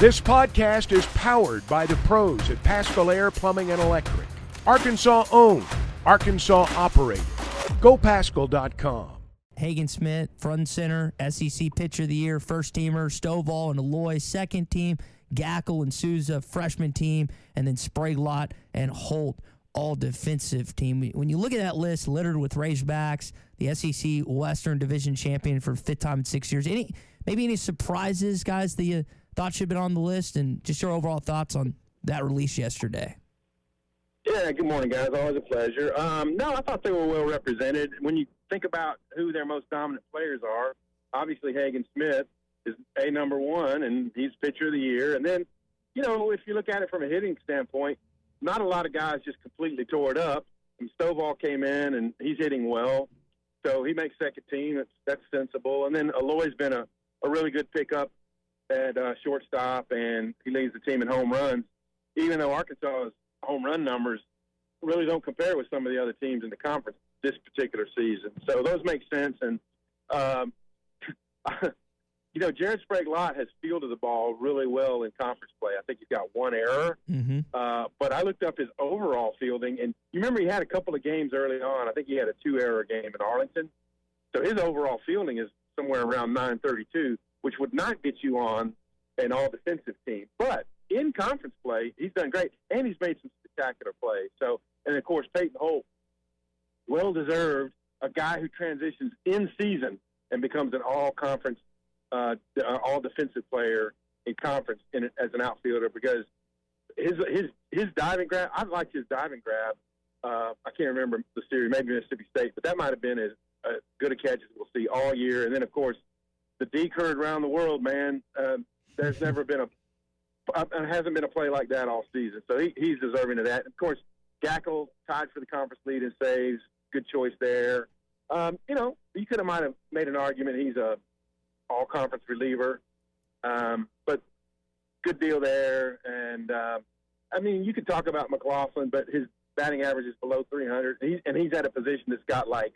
This podcast is powered by the pros at Paschal Air Plumbing and Electric. Arkansas owned, Arkansas operated. GoPaschal.com. Hagen Smith, front and center, SEC Pitcher of the Year, first teamer, Stovall and Aloy, second team, Gackle and Souza, freshman team, and then Spraglott and Holt, all defensive team. When you look at that list littered with Razorbacks, the SEC Western Division champion for fifth time in 6 years, maybe any surprises, guys, that you thought should have been on the list, and just your overall thoughts on that release yesterday? Yeah, good morning, guys. Always a pleasure. No, I thought they were well represented. When you think about who their most dominant players are, obviously Hagen Smith is number one, and he's pitcher of the year. And then, if you look at it from a hitting standpoint, not a lot of guys just completely tore it up. And Stovall came in, and he's hitting well. So he makes second team. That's sensible. And then Aloy's been a really good pickup at shortstop, and he leads the team in home runs, even though Arkansas's home run numbers really don't compare with some of the other teams in the conference this particular season. So those make sense. And, Jared Spraglott has fielded the ball really well in conference play. I think he's got one error. Mm-hmm. But I looked up his overall fielding, and you remember he had a couple of games early on. I think he had a 2-error game in Arlington. So his overall fielding is somewhere around 932, which would not get you on an all-defensive team. But in conference play, he's done great, and he's made some spectacular plays. So, and, of course, Peyton Holt, well-deserved, a guy who transitions in season and becomes an all-conference, all-defensive player in conference as an outfielder, because his diving grab, I liked his diving grab. I can't remember the series, maybe Mississippi State, but that might have been as good a catch as we'll see all year. And then, of course, the D curd around the world, man. There's never been hasn't been a play like that all season. So he's deserving of that. Of course, Gackle tied for the conference lead in saves. Good choice there. You might have made an argument he's a all-conference reliever, but good deal there. And you could talk about McLaughlin, but his batting average is below 300, and he's at a position that's got like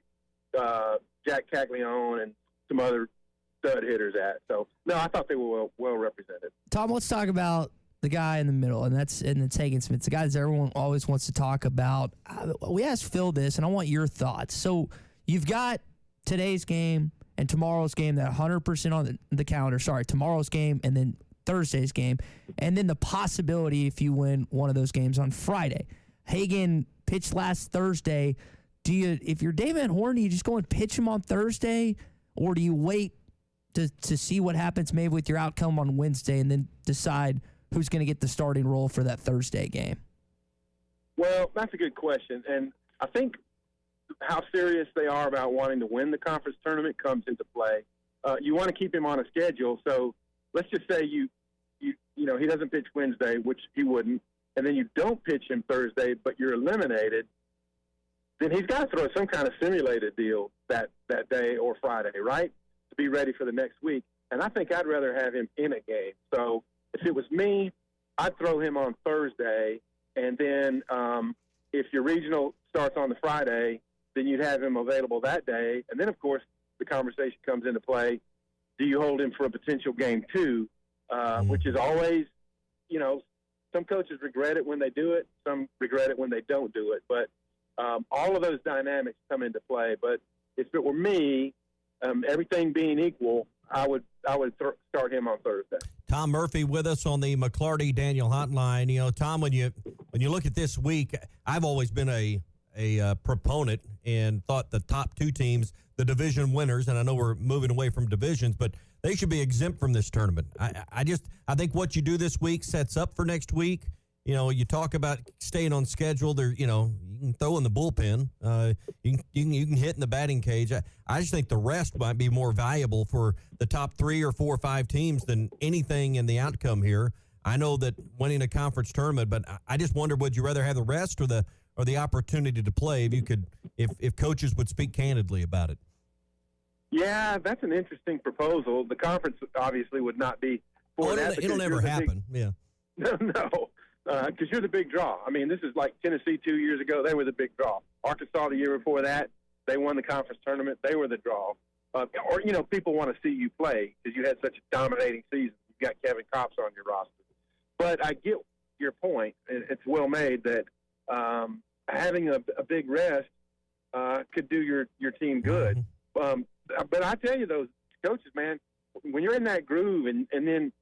Jack Caglione and some other stud hitters at. So, no, I thought they were well represented. Tom, let's talk about the guy in the middle, and it's Hagen Smith. It's the guy that everyone always wants to talk about. We asked Phil this, and I want your thoughts. So you've got today's game and tomorrow's game that 100% on the calendar. Sorry, tomorrow's game and then Thursday's game, and then the possibility if you win one of those games on Friday. Hagen pitched last Thursday. If you're Dave Van Horn, do you just go and pitch him on Thursday, or do you wait to see what happens maybe with your outcome on Wednesday and then decide who's going to get the starting role for that Thursday game? Well, that's a good question. And I think how serious they are about wanting to win the conference tournament comes into play. You want to keep him on a schedule. So let's just say he doesn't pitch Wednesday, which he wouldn't, and then you don't pitch him Thursday, but you're eliminated, then he's got to throw some kind of simulated deal that day or Friday, right, to be ready for the next week. And I think I'd rather have him in a game. So if it was me, I'd throw him on Thursday, and then if your regional starts on the Friday, then you'd have him available that day. And then, of course, the conversation comes into play. Do you hold him for a potential game 2, which is always, some coaches regret it when they do it. Some regret it when they don't do it. But all of those dynamics come into play. But if it were me, everything being equal, I would start him on Thursday. Tom Murphy with us on the McClarty-Daniel hotline. Tom, when you look at this week, I've always been a proponent and thought the top 2 teams, the division winners, and I know we're moving away from divisions, but they should be exempt from this tournament. I think what you do this week sets up for next week. You talk about staying on schedule. There, you can throw in the bullpen. You can hit in the batting cage. I just think the rest might be more valuable for the top 3 or 4 or 5 teams than anything in the outcome here. I know that winning a conference tournament, but I just wonder, would you rather have the rest or the opportunity to play if coaches would speak candidly about it? Yeah, that's an interesting proposal. The conference obviously would not be for that. It'll never happen. Yeah. No, because you're the big draw. I mean, this is like Tennessee 2 years ago. They were the big draw. Arkansas the year before that, they won the conference tournament. They were the draw. People want to see you play because you had such a dominating season. You've got Kevin Kopps on your roster. But I get your point. It's well made that having a big rest could do your team good. But I tell you, those coaches, man, when you're in that groove and then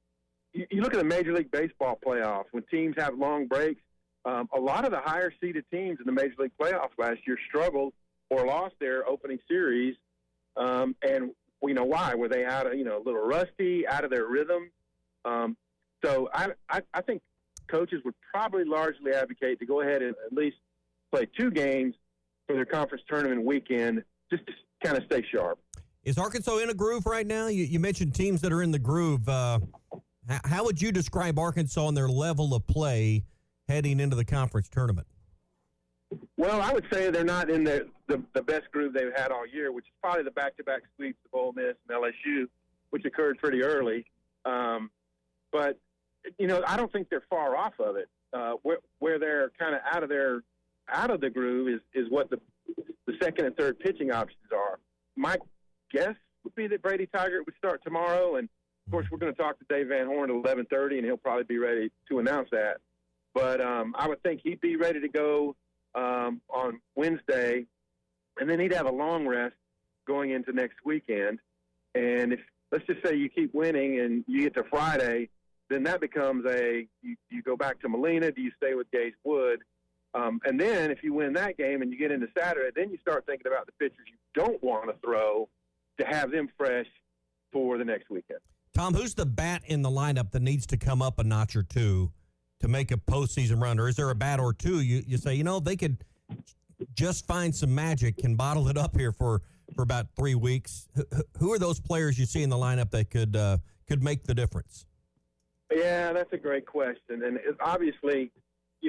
you look at the Major League Baseball playoffs, when teams have long breaks, a lot of the higher-seeded teams in the Major League playoffs last year struggled or lost their opening series. And we know why. Were they out of, a little rusty, out of their rhythm? So I think coaches would probably largely advocate to go ahead and at least play 2 games for their conference tournament weekend just to kind of stay sharp. Is Arkansas in a groove right now? You mentioned teams that are in the groove. How would you describe Arkansas and their level of play heading into the conference tournament? Well, I would say they're not in the best groove they've had all year, which is probably the back-to-back sweeps of Ole Miss and LSU, which occurred pretty early. But, I don't think they're far off of it. Where they're kind of out of the groove is what the second and third pitching options are. My guess would be that Brady Tigert would start tomorrow, and of course we're going to talk to Dave Van Horn at 11:30, and he'll probably be ready to announce that. But I would think he'd be ready to go on Wednesday, and then he'd have a long rest going into next weekend. And if let's just say you keep winning and you get to Friday, then that becomes you go back to Molina. Do you stay with Gage Wood? And then if you win that game and you get into Saturday, then you start thinking about the pitchers you don't want to throw to have them fresh for the next weekend. Tom, who's the bat in the lineup that needs to come up a notch or two to make a postseason run? Or is there a bat or two you say, they could just find some magic, can bottle it up here for about 3 weeks? Who are those players you see in the lineup that could make the difference? Yeah, that's a great question. And it's obviously,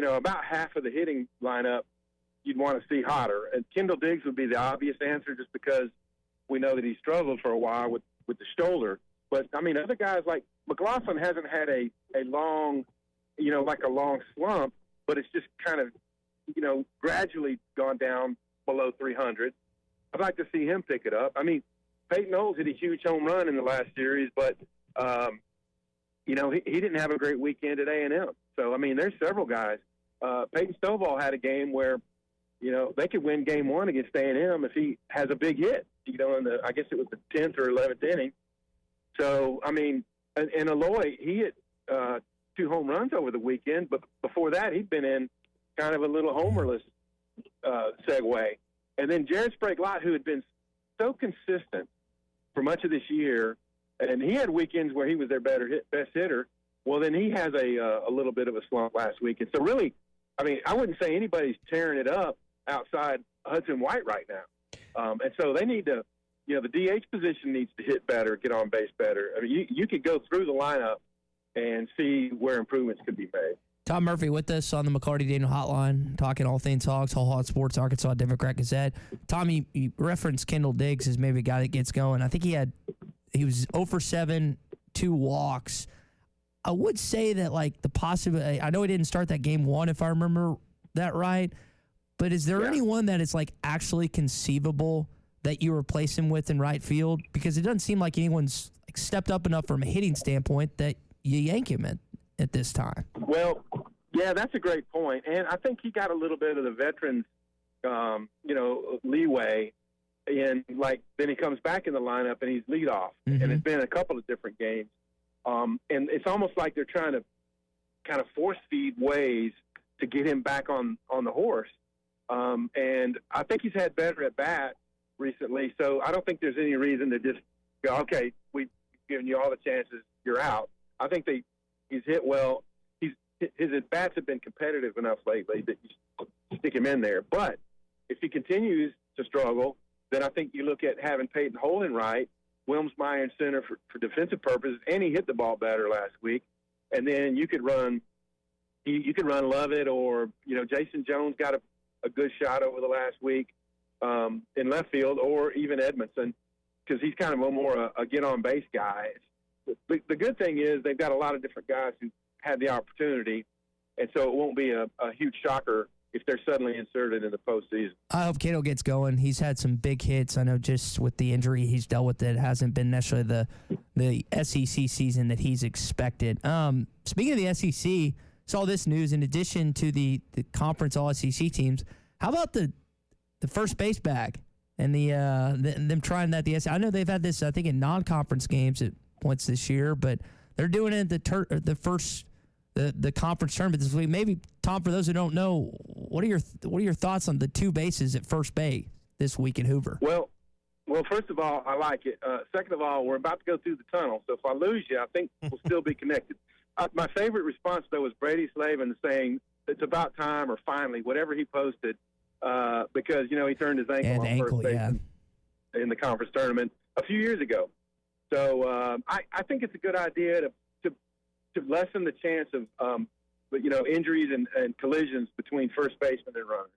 about half of the hitting lineup you'd want to see hotter. And Kendall Diggs would be the obvious answer just because we know that he struggled for a while with the shoulder. But, other guys like McLaughlin hasn't had a long, like a long slump, but it's just kind of, gradually gone down below 300. I'd like to see him pick it up. Peyton Knowles hit a huge home run in the last series, but, he didn't have a great weekend at A&M. So, there's several guys. Peyton Stovall had a game where, they could win game 1 against A&M if he has a big hit, I guess it was the 10th or 11th inning. So, and Aloy, he hit 2 home runs over the weekend, but before that he'd been in kind of a little homerless segue. And then Jared Sprague-Lott, who had been so consistent for much of this year, and he had weekends where he was their best hitter, well, then he has a little bit of a slump last week. And so really, I wouldn't say anybody's tearing it up outside Hudson White right now. And so they need to, the DH position needs to hit better, get on base better. You could go through the lineup and see where improvements could be made. Tom Murphy with us on the McCarty-Daniel Hotline, talking all things Hogs, Whole Hog Sports, Arkansas Democrat-Gazette. Tom, you referenced Kendall Diggs as maybe a guy that gets going. I think he was 0 for 7, 2 walks. I would say that, the possibility, I know he didn't start that game 1, if I remember that right, but is there anyone that is, actually conceivable that you replace him with in right field? Because it doesn't seem like anyone's stepped up enough from a hitting standpoint that you yank him at this time. Well, yeah, that's a great point. And I think he got a little bit of the veterans, leeway in, then he comes back in the lineup and he's leadoff. Mm-hmm. And it's been a couple of different games. And it's almost like they're trying to kind of force feed ways to get him back on the horse. And I think he's had better at bat recently. So I don't think there's any reason to just go, okay, we've given you all the chances, you're out. I think he's hit well. His at-bats have been competitive enough lately that you stick him in there. But if he continues to struggle, then I think you look at having Peyton Holden right, Wilms-Meyer in center for defensive purposes, and he hit the ball better last week. And then you could run Lovett, or Jason Jones got a good shot over the last week in left field, or even Edmondson, because he's kind of a get-on-base guy. The good thing is they've got a lot of different guys who had the opportunity, and so it won't be a huge shocker if they're suddenly inserted in the postseason. I hope Cato gets going. He's had some big hits. I know just with the injury he's dealt with, it hasn't been necessarily the SEC season that he's expected. Speaking of the SEC, saw this news in addition to the conference all SEC teams. How about the first base bag and them trying that the SEC? I know they've had this, I think, in non-conference games at points this year, but they're doing it at the conference tournament this week. Maybe, Tom, for those who don't know, what are your thoughts on the two bases at first base this week in Hoover? Well, first of all, I like it. Second of all, we're about to go through the tunnel, so if I lose you, I think we'll still be connected. My favorite response, though, was Brady Slavin saying it's about time or finally, whatever he posted, because, he turned his ankle on first base in the conference tournament a few years ago. So I think it's a good idea to lessen the chance of injuries and collisions between first basemen and runners.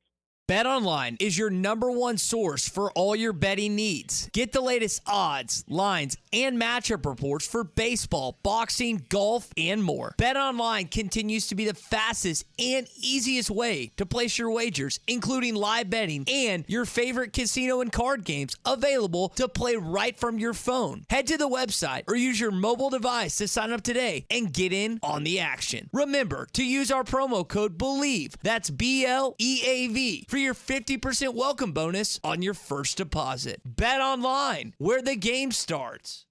BetOnline is your number one source for all your betting needs. Get the latest odds, lines, and matchup reports for baseball, boxing, golf, and more. BetOnline continues to be the fastest and easiest way to place your wagers, including live betting and your favorite casino and card games available to play right from your phone. Head to the website or use your mobile device to sign up today and get in on the action. Remember to use our promo code BELIEVE, that's BLEAV, for your 50% welcome bonus on your first deposit. Bet online, where the game starts.